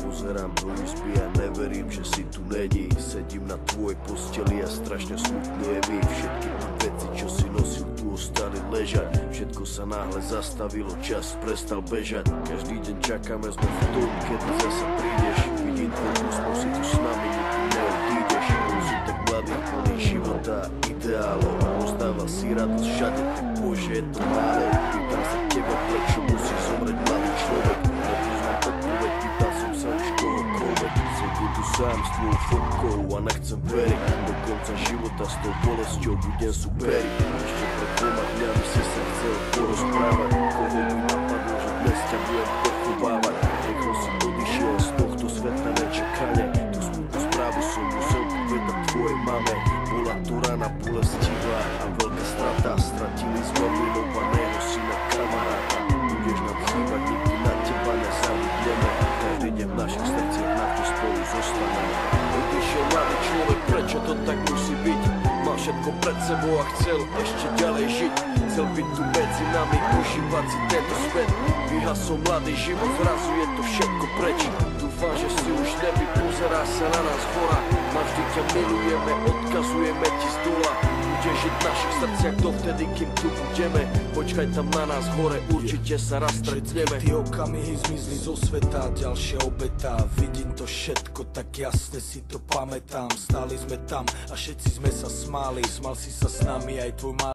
Pozerám do izby a neverím, že si tu není. Sedím na tvojej posteli a strašne smutný je mi. Všetky ty veci, čo si nosil, tu ostali ležať. Všetko sa náhle zastavilo, čas prestal bežať. Každý deň čakáme, sme v tom, kedy zasa prídeš. Vidím tvoj úsmev, si tu s nami, nikdy neodídeš. Si tak mladý, plný života a ideálov. Rozdával si radosť všade, ty bože, je to málo. Pýtam sa teba, prečo musí zomrieť mladý človek. Nepoznám odpoveď, pýtal som sa už kohokoľvek. Sedím tu sám s tvojou fotkou a nechcem veriť. Do konca života s tou bolesťou budem superiť. Ešte pred 2 dňami si sa chcel porozprávať. Koho by napadlo, že dnes ťa budem pochovávať. Rýchlo si odišiel z tohto sveta nečakane. Tu smutnú správu som musel povedať tvojej mame. Bola to rana bolestivá a veľká strata. Stratili sme milovaného syna kamaráta. Budeš nám chýbať, nikdy na teba nezabudneme. Každý deň v našich srdciach navždy spolu zostaneme. Odišiel mladý človek, prečo to tak musí byť? Mal všetko pred sebou a chcel ešte ďalej žiť. Chcel byť tu medzi nami, užívať si tento svet. Vyhasol mladý život, zrazu je to všetko preč. Dúfam, že si už neby, pozerá sa na nás hora. Navždy ťa milujeme, odkazujeme ti z dola. Budeš žiť v našich srdciach dovtedy, kým tu budeme. Počkaj tam na nás hore, určite sa raz stretneme. Všetky okamihy zmizli zo sveta, ďalšia obeta. Vidím to všetko, tak jasne si to pamätám. Stáli sme tam a všetci sme sa smáli. Smal si sa s nami aj tvoj malý.